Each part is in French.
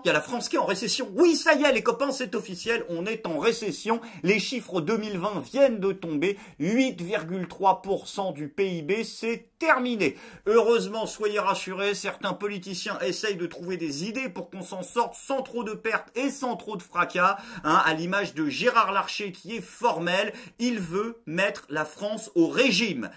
il y a la France qui est en récession. Oui, ça y est, les copains, c'est officiel, on est en récession. Les chiffres 2020 viennent de tomber. 8,3% du PIB, c'est terminé. Heureusement, soyez rassurés, certains politiciens essayent de trouver des idées pour qu'on s'en sorte sans trop de pertes et sans trop de fracas. À l'image de Gérard Larcher qui est formel, il veut mettre la France au régime.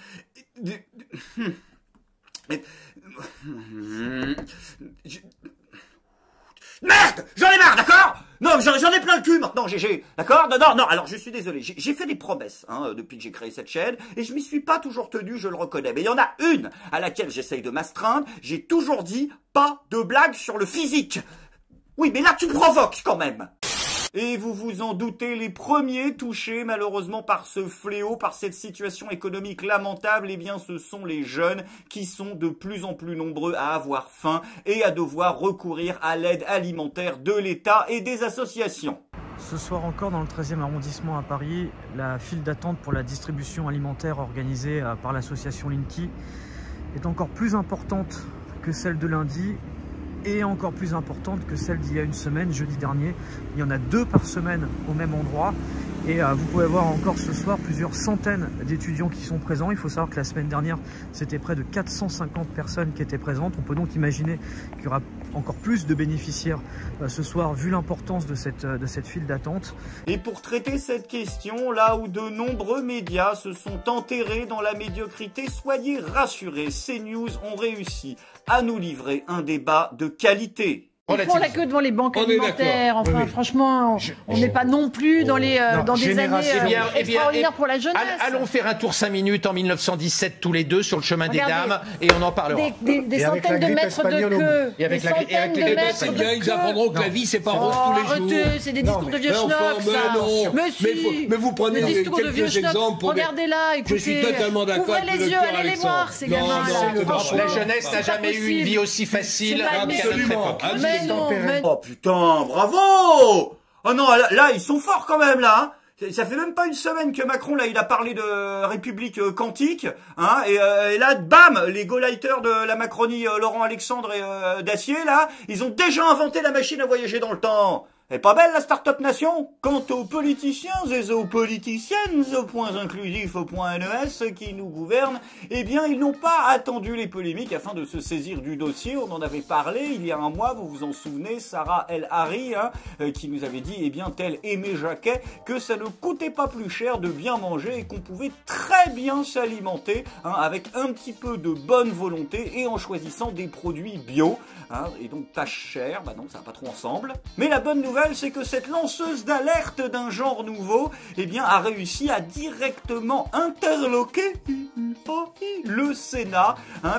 Merde, j'en ai marre, d'accord? Non, j'en ai plein le cul maintenant, GG, d'accord? Non, alors je suis désolé, j'ai fait des promesses depuis que j'ai créé cette chaîne, et je m'y suis pas toujours tenu, je le reconnais. Mais il y en a une à laquelle j'essaye de m'astreindre, j'ai toujours dit, pas de blague sur le physique. Oui, mais là tu provoques quand même. Et vous vous en doutez, les premiers touchés malheureusement par ce fléau, par cette situation économique lamentable, eh bien ce sont les jeunes qui sont de plus en plus nombreux à avoir faim et à devoir recourir à l'aide alimentaire de l'État et des associations. Ce soir encore dans le 13e arrondissement à Paris, la file d'attente pour la distribution alimentaire organisée par l'association Linky est encore plus importante que celle de lundi et encore plus importante que celle d'il y a une semaine, jeudi dernier. Il y en a 2 par semaine au même endroit. Et vous pouvez voir encore ce soir plusieurs centaines d'étudiants qui sont présents. Il faut savoir que la semaine dernière, c'était près de 450 personnes qui étaient présentes. On peut donc imaginer qu'il y aura encore plus de bénéficiaires ce soir, vu l'importance de cette file d'attente. Et pour traiter cette question, là où de nombreux médias se sont enterrés dans la médiocrité, soyez rassurés, CNews ont réussi à nous livrer un débat de qualité. Ils font la queue devant les banques alimentaires. Enfin, franchement, on n'est pas non plus dans des années extraordinaires pour la jeunesse. Allons faire un tour 5 minutes en 1917 tous les deux sur le chemin des dames et on en parlera. Des centaines de mètres de queue. Et avec la ils apprendront que la vie c'est pas rose tous les jours. Arrêtez, c'est des discours de vieux schnock. Mais vous prenez quelques exemples pour. Regardez là, écoutez. Je suis totalement d'accord. Ouvrez les yeux, allez les voir ces gamins. La jeunesse n'a jamais eu une vie aussi facile. Absolument. Oh putain, bravo! Oh non, là ils sont forts quand même là. Ça fait même pas une semaine que Macron là il a parlé de République quantique, et là bam, les go-lighters de la Macronie, Laurent Alexandre et Dacier là, ils ont déjà inventé la machine à voyager dans le temps. Elle est pas belle la start-up nation? Quant aux politiciens et aux politiciennes, aux points inclusifs, aux points NES qui nous gouvernent, eh bien ils n'ont pas attendu les polémiques afin de se saisir du dossier. On en avait parlé il y a un mois, vous vous en souvenez, Sarah El Hari, qui nous avait dit, eh bien tel Aimé Jacquet, que ça ne coûtait pas plus cher de bien manger et qu'on pouvait très bien s'alimenter avec un petit peu de bonne volonté et en choisissant des produits bio, et donc pas cher, bah non, ça va pas trop ensemble. Mais la bonne nouvelle, c'est que cette lanceuse d'alerte d'un genre nouveau, eh bien, a réussi à directement interloquer le Sénat,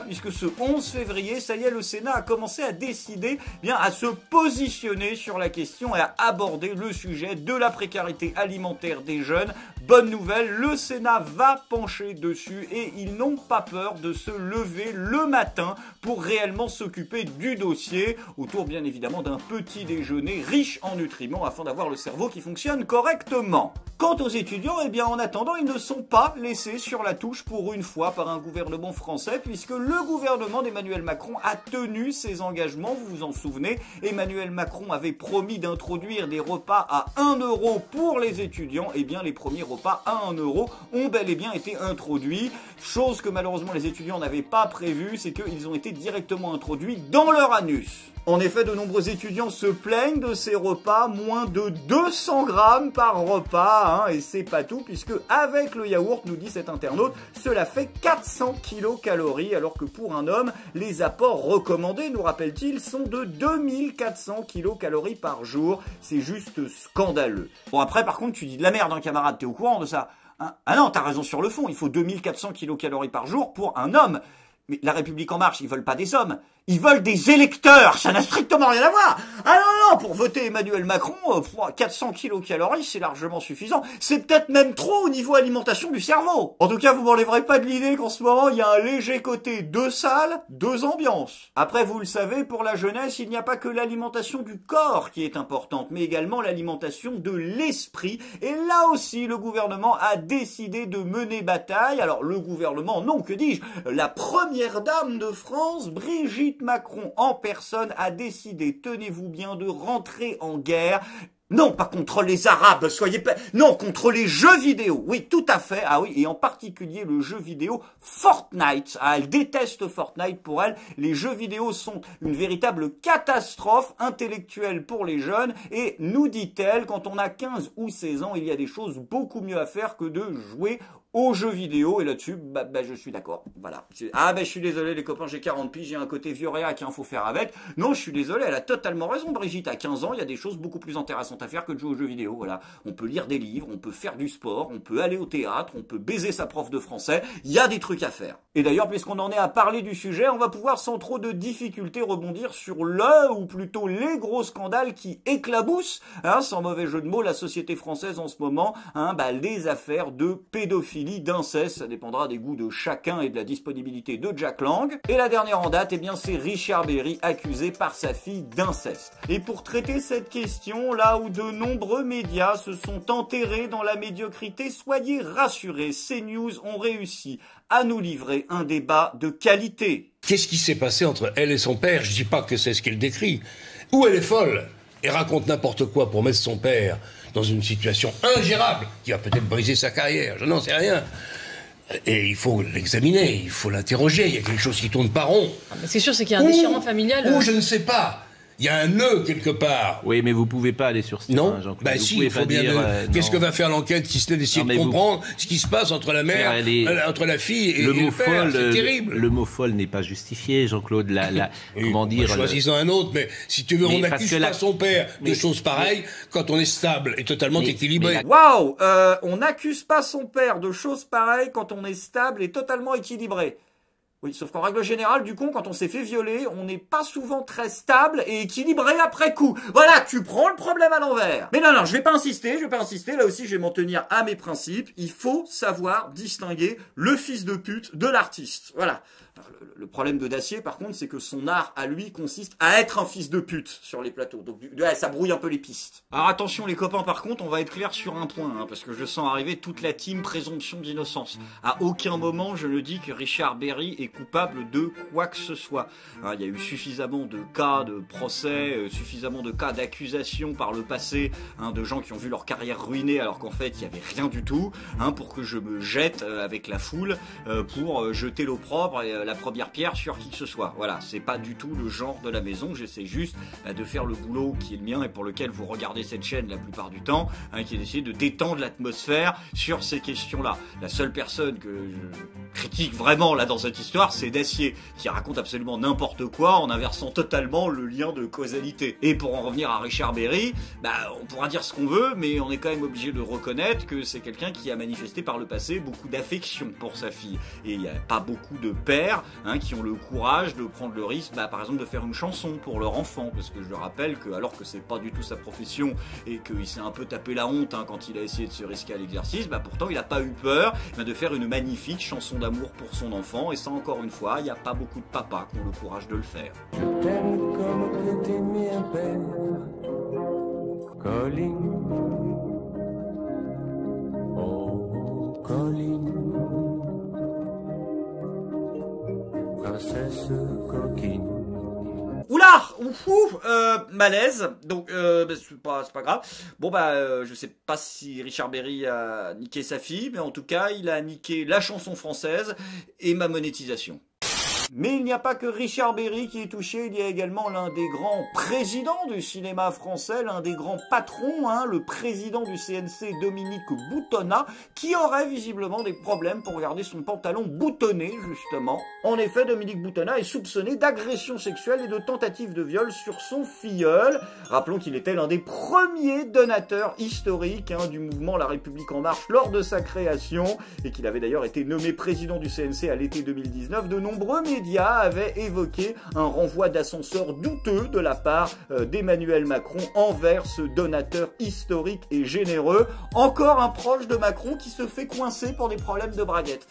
puisque ce 11 février, ça y est, le Sénat a commencé à décider, bien, à se positionner sur la question et à aborder le sujet de la précarité alimentaire des jeunes. Bonne nouvelle, le Sénat va pencher dessus et ils n'ont pas peur de se lever le matin pour réellement s'occuper du dossier, autour bien évidemment d'un petit déjeuner riche en nutriments afin d'avoir le cerveau qui fonctionne correctement. Quant aux étudiants, eh bien en attendant, ils ne sont pas laissés sur la touche pour une fois par un gouvernement français, puisque le gouvernement d'Emmanuel Macron a tenu ses engagements, vous vous en souvenez. Emmanuel Macron avait promis d'introduire des repas à 1 € pour les étudiants, eh bien les premiers repas à 1 € ont bel et bien été introduits, chose que malheureusement les étudiants n'avaient pas prévue, c'est qu'ils ont été directement introduits dans leur anus. En effet, de nombreux étudiants se plaignent de ces repas, moins de 200 grammes par repas, et c'est pas tout, puisque avec le yaourt, nous dit cet internaute, cela fait 400 kilocalories, alors que pour un homme, les apports recommandés, nous rappelle-t-il, sont de 2400 kilocalories par jour. C'est juste scandaleux. Bon, après, par contre, tu dis de la merde, camarade, t'es au courant de ça? Ah non, t'as raison sur le fond, il faut 2400 kilocalories par jour pour un homme. Mais la République en marche, ils veulent pas des hommes, ils veulent des électeurs, ça n'a strictement rien à voir. Ah non, pour voter Emmanuel Macron, 400 kilocalories, c'est largement suffisant. C'est peut-être même trop au niveau alimentation du cerveau. En tout cas, vous m'enlèverez pas de l'idée qu'en ce moment, il y a un léger côté 2 salles, 2 ambiances. Après, vous le savez, pour la jeunesse, il n'y a pas que l'alimentation du corps qui est importante, mais également l'alimentation de l'esprit. Et là aussi, le gouvernement a décidé de mener bataille. Alors, le gouvernement, non, que dis-je, la première dame de France, Brigitte Brigitte Macron en personne a décidé, tenez-vous bien, de rentrer en guerre. Non, pas contre les Arabes, soyez pas... Non, contre les jeux vidéo. Oui, tout à fait. Ah oui, et en particulier le jeu vidéo Fortnite. Ah, elle déteste Fortnite. Pour elle, les jeux vidéo sont une véritable catastrophe intellectuelle pour les jeunes. Et nous dit-elle, quand on a 15 ou 16 ans, il y a des choses beaucoup mieux à faire que de jouer aux jeux vidéo, et là-dessus, je suis d'accord. Voilà. Je suis désolé, les copains, j'ai 40 piges, j'ai un côté vieux réac, faut faire avec. Non, je suis désolé, elle a totalement raison, Brigitte. À 15 ans, il y a des choses beaucoup plus intéressantes à faire que de jouer aux jeux vidéo. Voilà. On peut lire des livres, on peut faire du sport, on peut aller au théâtre, on peut baiser sa prof de français. Il y a des trucs à faire. Et d'ailleurs, puisqu'on en est à parler du sujet, on va pouvoir sans trop de difficulté rebondir sur ou plutôt les gros scandales qui éclaboussent, sans mauvais jeu de mots, la société française en ce moment, les affaires de pédophilie, d'inceste, ça dépendra des goûts de chacun et de la disponibilité de Jack Lang. Et la dernière en date, c'est Richard Berry accusé par sa fille d'inceste. Et pour traiter cette question, là où de nombreux médias se sont enterrés dans la médiocrité, soyez rassurés, CNews ont réussi à nous livrer un débat de qualité. Qu'est-ce qui s'est passé entre elle et son père? Je dis pas que c'est ce qu'elle décrit. Ou elle est folle et raconte n'importe quoi pour mettre son père dans une situation ingérable qui va peut-être briser sa carrière, je n'en sais rien. Et il faut l'examiner, il faut l'interroger, il y a quelque chose qui tourne pas rond. Mais c'est sûr, c'est qu'il y a un déchirement familial. Ou je ne sais pas. Il y a un nœud quelque part. Oui, mais vous pouvez pas aller sur ce terrain, Jean-Claude. Bah si, il faut bien. Qu'est-ce que va faire l'enquête si ce n'est d'essayer de comprendre ce qui se passe entre la mère, entre la fille et le père? C'est terrible. Le mot folle n'est pas justifié, Jean-Claude. Comment dire? Choisissons un autre, mais si tu veux, on n'accuse pas son père de choses pareilles quand on est stable et totalement équilibré. Waouh, on n'accuse pas son père de choses pareilles quand on est stable et totalement équilibré. Oui, sauf qu'en règle générale, du coup, quand on s'est fait violer, on n'est pas souvent très stable et équilibré après coup. Voilà, tu prends le problème à l'envers. Mais non, je vais pas insister. Là aussi, je vais m'en tenir à mes principes. Il faut savoir distinguer le fils de pute de l'artiste. Voilà. Alors, le problème de Dacier, par contre, c'est que son art, à lui, consiste à être un fils de pute sur les plateaux. Donc, ça brouille un peu les pistes. Alors, attention, les copains, par contre, on va être clair sur un point, parce que je sens arriver toute la team présomption d'innocence. À aucun moment, je ne dis que Richard Berry est coupable de quoi que ce soit. Il y a eu suffisamment de cas de procès, suffisamment de cas d'accusation par le passé, de gens qui ont vu leur carrière ruinée alors qu'en fait, il n'y avait rien du tout, pour que je me jette avec la foule pour jeter l'opprobre et la première pierre sur qui que ce soit. Voilà, c'est pas du tout le genre de la maison, j'essaie juste de faire le boulot qui est le mien et pour lequel vous regardez cette chaîne la plupart du temps, qui est d'essayer de détendre l'atmosphère sur ces questions-là. La seule personne que je critique vraiment là dans cette histoire, c'est Dacier, qui raconte absolument n'importe quoi en inversant totalement le lien de causalité. Et pour en revenir à Richard Berry, on pourra dire ce qu'on veut, mais on est quand même obligé de reconnaître que c'est quelqu'un qui a manifesté par le passé beaucoup d'affection pour sa fille. Et il n'y a pas beaucoup de pères qui ont le courage de prendre le risque, par exemple, de faire une chanson pour leur enfant, parce que je le rappelle que, alors que c'est pas du tout sa profession et qu'il s'est un peu tapé la honte quand il a essayé de se risquer à l'exercice, pourtant il n'a pas eu peur de faire une magnifique chanson d'amour pour son enfant, et ça, encore une fois, il n'y a pas beaucoup de papas qui ont le courage de le faire. Je t'aime comme peut t'aimer un père, Colline. Oh, Colline. Princesse coquine. Oula, malaise. Donc c'est pas grave. Bon je sais pas si Richard Berry a niqué sa fille, mais en tout cas, il a niqué la chanson française et ma monétisation. Mais il n'y a pas que Richard Berry qui est touché, il y a également l'un des grands présidents du cinéma français, l'un des grands patrons, le président du CNC, Dominique Boutonnat, qui aurait visiblement des problèmes pour garder son pantalon boutonné, justement. En effet, Dominique Boutonnat est soupçonné d'agression sexuelle et de tentative de viol sur son filleul. Rappelons qu'il était l'un des premiers donateurs historiques du mouvement La République En Marche lors de sa création, et qu'il avait d'ailleurs été nommé président du CNC à l'été 2019. De nombreux médias avaient évoqué un renvoi d'ascenseur douteux de la part d'Emmanuel Macron envers ce donateur historique et généreux. Encore un proche de Macron qui se fait coincer pour des problèmes de braguette.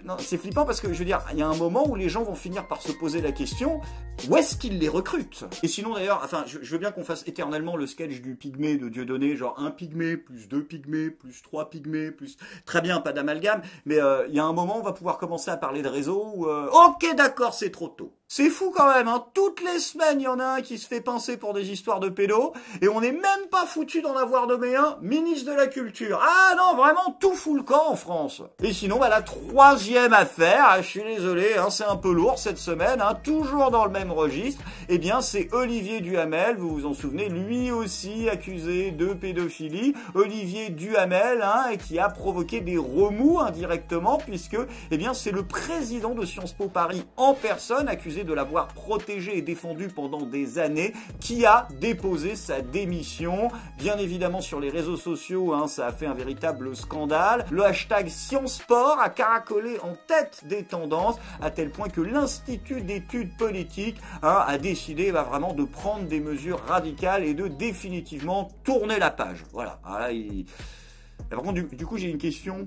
Non, c'est flippant parce que, je veux dire, il y a un moment où les gens vont finir par se poser la question, où est-ce qu'ils les recrutent? Et sinon, d'ailleurs, je veux bien qu'on fasse éternellement le sketch du pygmée de Dieudonné, genre un pygmée, plus 2 pygmées, plus 3 pygmées, plus... Très bien, pas d'amalgame, mais il y a un moment où on va pouvoir commencer à parler de réseau où... Ok, d'accord, c'est trop tôt. C'est fou quand même, hein. Toutes les semaines, il y en a un qui se fait pincer pour des histoires de pédos, et on n'est même pas foutu d'en avoir nommé un ministre de la Culture. Ah non, vraiment, tout fout le camp en France. Et sinon, bah, la troisième affaire, je suis désolé, hein, c'est un peu lourd cette semaine, hein, toujours dans le même registre, eh bien, c'est Olivier Duhamel, vous vous en souvenez, lui aussi accusé de pédophilie. Olivier Duhamel, hein, qui a provoqué des remous indirectement, puisque, eh bien, c'est le président de Sciences Po Paris en personne, accusé de l'avoir protégé et défendu pendant des années, qui a déposé sa démission. Bien évidemment, sur les réseaux sociaux, hein, ça a fait un véritable scandale. Le hashtag SciencePort a caracolé en tête des tendances, à tel point que l'Institut d'études politiques, hein, a décidé vraiment de prendre des mesures radicales et de définitivement tourner la page. Voilà. Par contre, du coup, j'ai une question.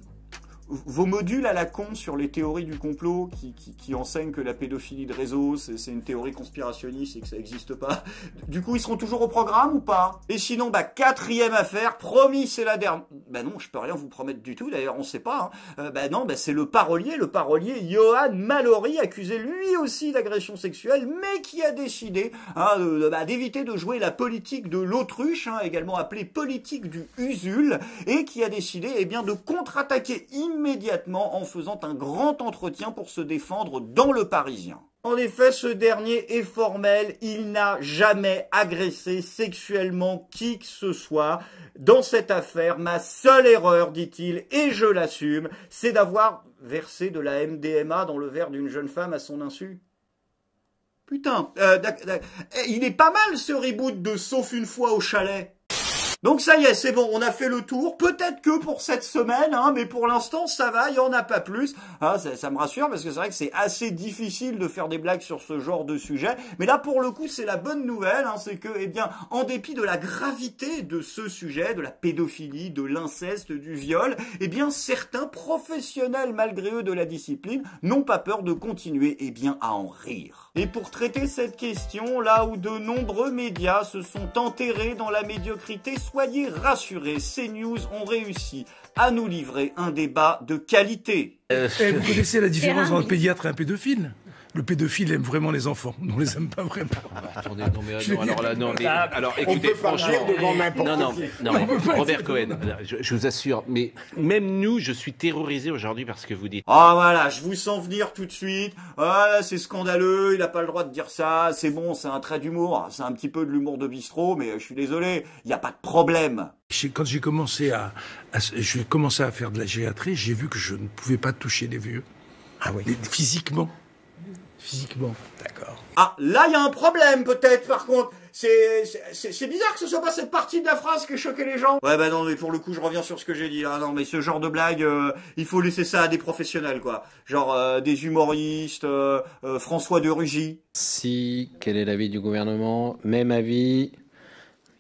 Vos modules à la con sur les théories du complot qui enseignent que la pédophilie de réseau, c'est une théorie conspirationniste et que ça n'existe pas, du coup, ils seront toujours au programme ou pas? Et sinon, bah, quatrième affaire, promis, c'est la dernière. Bah non, je peux rien vous promettre du tout, d'ailleurs, on sait pas. Hein. Bah non, bah c'est le parolier Johan Mallory, accusé lui aussi d'agression sexuelle, mais qui a décidé, hein, d'éviter de jouer la politique de l'autruche, hein, également appelée politique du Usul, et qui a décidé, eh bien, de contre-attaquer immédiatement en faisant un grand entretien pour se défendre dans Le Parisien. En effet, ce dernier est formel, il n'a jamais agressé sexuellement qui que ce soit. Dans cette affaire, ma seule erreur, dit-il, et je l'assume, c'est d'avoir versé de la MDMA dans le verre d'une jeune femme à son insu. Putain, il est pas mal ce reboot de Sauf une fois au chalet. Donc ça y est, c'est bon, on a fait le tour, peut-être que pour cette semaine, hein, mais pour l'instant ça va, il n'y en a pas plus. Hein, ça me rassure parce que c'est vrai que c'est assez difficile de faire des blagues sur ce genre de sujet, mais là pour le coup c'est la bonne nouvelle, hein, c'est que, eh bien, en dépit de la gravité de ce sujet, de la pédophilie, de l'inceste, du viol, eh bien certains professionnels malgré eux de la discipline n'ont pas peur de continuer, eh bien, à en rire. Et pour traiter cette question, là où de nombreux médias se sont enterrés dans la médiocrité, soyez rassurés, CNews ont réussi à nous livrer un débat de qualité. Vous connaissez la différence entre un pédiatre et un pédophile? Le pédophile aime vraiment les enfants, on ne les aime pas vraiment. Attendez, non mais alors là, non mais alors écoutez, franchement, Robert Cohen, je vous assure, mais même nous, je suis terrorisé aujourd'hui par ce que vous dites. Ah voilà, je vous sens venir tout de suite. Ah, c'est scandaleux, il n'a pas le droit de dire ça. C'est bon, c'est un trait d'humour, c'est un petit peu de l'humour de bistrot, mais je suis désolé, il n'y a pas de problème. Quand j'ai commencé à faire de la gériatrie, j'ai vu que je ne pouvais pas toucher les vieux. Ah oui. Physiquement. Physiquement, d'accord. Ah, là, il y a un problème, peut-être, par contre. C'est bizarre que ce soit pas cette partie de la phrase qui choquait les gens. Ouais, bah non, mais pour le coup, je reviens sur ce que j'ai dit. Ah non, mais ce genre de blague, il faut laisser ça à des professionnels, quoi. Genre des humoristes, François de Rugy. Si, quel est l'avis du gouvernement? Même avis.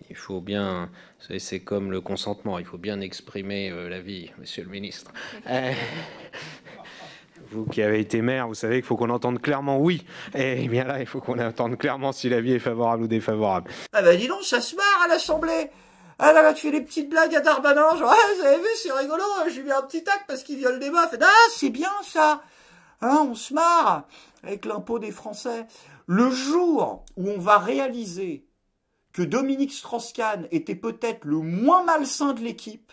Il faut bien... C'est comme le consentement, il faut bien exprimer l'avis, monsieur le ministre. Vous qui avez été maire, vous savez qu'il faut qu'on entende clairement oui. Et bien là, il faut qu'on entende clairement si l'avis est favorable ou défavorable. Ah bah dis donc, ça se marre à l'Assemblée. Ah là, tu fais des petites blagues à Darmanin, genre, ah, vous avez vu, c'est rigolo, j'ai mis un petit tac parce qu'il viole des meufs. Ah, c'est bien ça. Hein, on se marre avec l'impôt des Français. Le jour où on va réaliser que Dominique Strauss-Kahn était peut-être le moins malsain de l'équipe,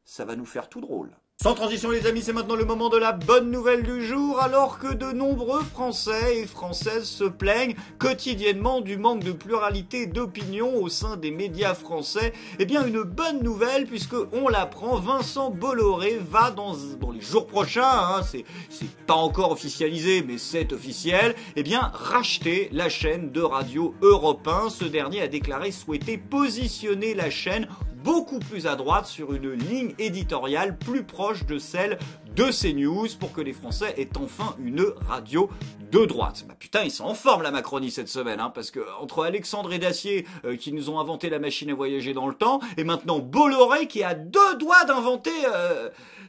ça va nous faire tout drôle. Sans transition les amis, c'est maintenant le moment de la bonne nouvelle du jour. Alors que de nombreux Français et Françaises se plaignent quotidiennement du manque de pluralité d'opinion au sein des médias français, eh bien une bonne nouvelle puisque on l'apprend, Vincent Bolloré va dans les jours prochains, hein, c'est pas encore officialisé mais c'est officiel, eh bien racheter la chaîne de radio Europe 1. Ce dernier a déclaré souhaiter positionner la chaîne beaucoup plus à droite sur une ligne éditoriale plus proche de celle de CNews pour que les Français aient enfin une radio de droite. Bah putain, ils sont en forme la Macronie cette semaine, hein, parce que entre Alexandre et Dacier qui nous ont inventé la machine à voyager dans le temps, et maintenant Bolloré qui a 2 doigts d'inventer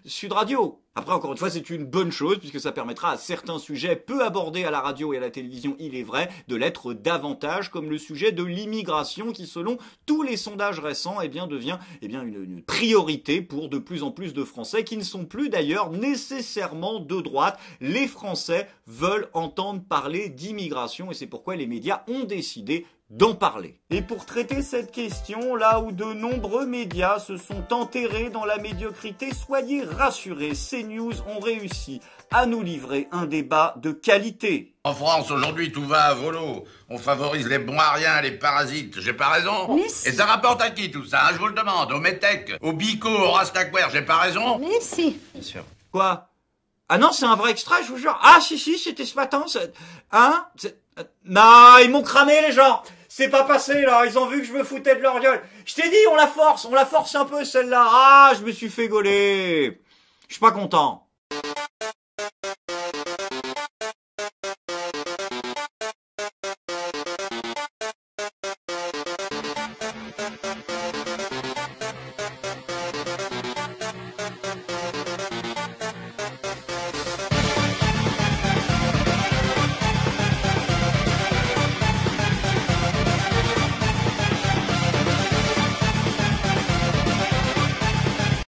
Sud Radio. Après, encore une fois, c'est une bonne chose puisque ça permettra à certains sujets peu abordés à la radio et à la télévision, il est vrai, de l'être davantage, comme le sujet de l'immigration qui, selon tous les sondages récents, devient une priorité pour de plus en plus de Français qui ne sont plus d'ailleurs nécessairement de droite. Les Français veulent entendre parler d'immigration et c'est pourquoi les médias ont décidé d'en parler. Et pour traiter cette question, là où de nombreux médias se sont enterrés dans la médiocrité, soyez rassurés, CNews ont réussi à nous livrer un débat de qualité. En France, aujourd'hui, tout va à volo. On favorise les bons à rien, les parasites. J'ai pas raison? Mais si. Et ça rapporte à qui tout ça, hein, je vous le demande? Au Metec, au Bico, au Rastaquaire, j'ai pas raison? Mais si. Bien sûr. Quoi? Ah non, c'est un vrai extrait, je vous jure. Ah si, c'était ce matin. Hein? Non, ils m'ont cramé les gens. C'est pas passé là, ils ont vu que je me foutais de leur gueule. Je t'ai dit, on la force un peu celle-là. Ah, je me suis fait gauler. Je suis pas content.